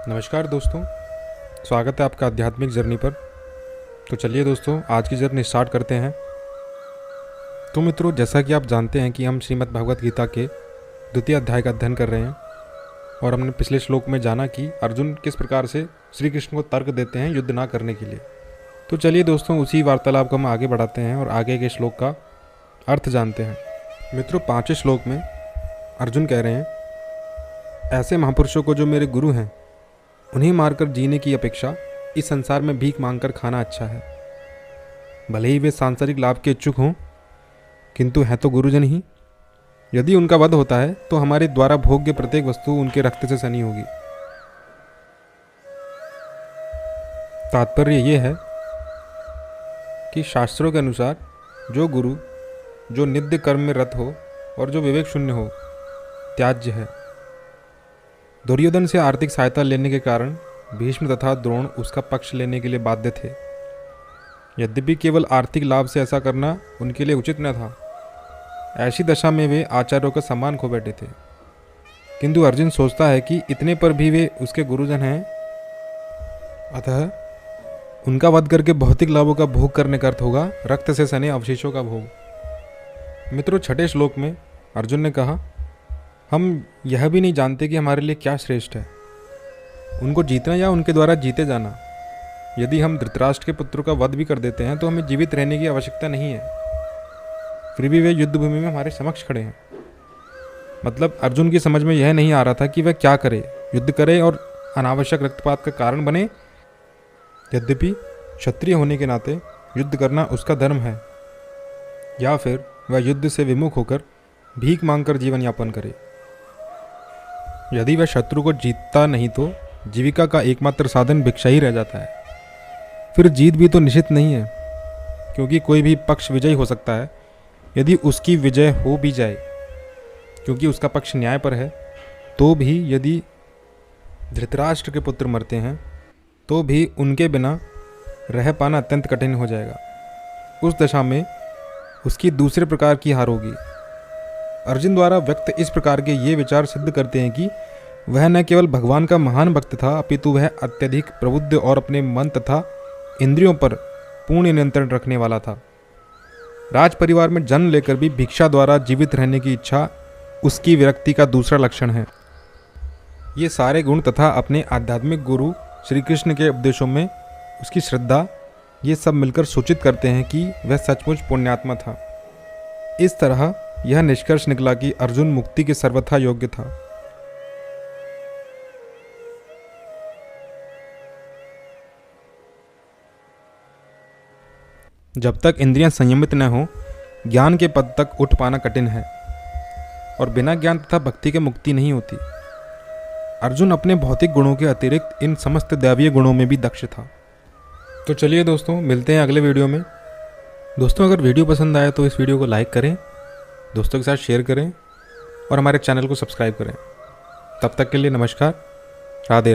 नमस्कार दोस्तों, स्वागत है आपका आध्यात्मिक जर्नी पर। तो चलिए दोस्तों, आज की जर्नी स्टार्ट करते हैं। तो मित्रों, जैसा कि आप जानते हैं कि हम श्रीमद् भगवत गीता के द्वितीय अध्याय का अध्ययन कर रहे हैं और हमने पिछले श्लोक में जाना कि अर्जुन किस प्रकार से श्री कृष्ण को तर्क देते हैं युद्ध ना करने के लिए। तो चलिए दोस्तों, उसी वार्तालाप को हम आगे बढ़ाते हैं और आगे के श्लोक का अर्थ जानते हैं। मित्रों, 5वें श्लोक में अर्जुन कह रहे हैं, ऐसे महापुरुषों को जो मेरे गुरु हैं उन्हें मारकर जीने की अपेक्षा इस संसार में भीख मांगकर खाना अच्छा है। भले ही वे सांसारिक लाभ के इच्छुक हों, किंतु हैं तो गुरुजन ही। यदि उनका वध होता है तो हमारे द्वारा भोग्य प्रत्येक वस्तु उनके रक्त से सनी होगी। तात्पर्य यह है कि शास्त्रों के अनुसार जो गुरु जो नित्य कर्म में रत हो और जो विवेक शून्य हो, त्याज्य है। दुर्योधन से आर्थिक सहायता लेने के कारण भीष्म तथा द्रोण उसका पक्ष लेने के लिए बाध्य थे। यद्यपि केवल आर्थिक लाभ से ऐसा करना उनके लिए उचित न था। ऐसी दशा में वे आचार्यों का सम्मान खो बैठे थे। किंतु अर्जुन सोचता है कि इतने पर भी वे उसके गुरुजन हैं, अतः उनका वध करके भौतिक लाभों का भोग करने का अर्थ होगा रक्त से सने अवशेषों का भोग। मित्रों, 6वें श्लोक में अर्जुन ने कहा, हम यह भी नहीं जानते कि हमारे लिए क्या श्रेष्ठ है, उनको जीतना या उनके द्वारा जीते जाना। यदि हम धृतराष्ट्र के पुत्रों का वध भी कर देते हैं तो हमें जीवित रहने की आवश्यकता नहीं है, फिर भी वे युद्ध भूमि में हमारे समक्ष खड़े हैं। मतलब अर्जुन की समझ में यह नहीं आ रहा था कि वह क्या करे, युद्ध करे और अनावश्यक रक्तपात का कारण बने। यद्यपि क्षत्रिय होने के नाते युद्ध करना उसका धर्म है, या फिर वह युद्ध से विमुख होकर भीख मांगकर जीवन यापन करे। यदि वह शत्रु को जीतता नहीं तो जीविका का एकमात्र साधन भिक्षा ही रह जाता है। फिर जीत भी तो निश्चित नहीं है, क्योंकि कोई भी पक्ष विजयी हो सकता है। यदि उसकी विजय हो भी जाए, क्योंकि उसका पक्ष न्याय पर है, तो भी यदि धृतराष्ट्र के पुत्र मरते हैं तो भी उनके बिना रह पाना अत्यंत कठिन हो जाएगा। उस दशा में उसकी दूसरे प्रकार की हार होगी। अर्जुन द्वारा व्यक्त इस प्रकार के ये विचार सिद्ध करते हैं कि वह न केवल भगवान का महान भक्त था, अपितु वह अत्यधिक प्रबुद्ध और अपने मन तथा इंद्रियों पर पूर्ण नियंत्रण रखने वाला था। राज परिवार में जन्म लेकर भी भिक्षा द्वारा जीवित रहने की इच्छा उसकी विरक्ति का दूसरा लक्षण है। ये सारे गुण तथा अपने आध्यात्मिक गुरु श्री कृष्ण के उपदेशों में उसकी श्रद्धा, ये सब मिलकर सूचित करते हैं कि वह सचमुच पुण्यात्मा था। इस तरह यह निष्कर्ष निकला कि अर्जुन मुक्ति के सर्वथा योग्य था। जब तक इंद्रियां संयमित न हो, ज्ञान के पद तक उठ पाना कठिन है, और बिना ज्ञान तथा भक्ति के मुक्ति नहीं होती। अर्जुन अपने भौतिक गुणों के अतिरिक्त इन समस्त दैवीय गुणों में भी दक्ष था। तो चलिए दोस्तों, मिलते हैं अगले वीडियो में। दोस्तों, अगर वीडियो पसंद आए तो इस वीडियो को लाइक करें, दोस्तों के साथ शेयर करें और हमारे चैनल को सब्सक्राइब करें। तब तक के लिए नमस्कार, राधे।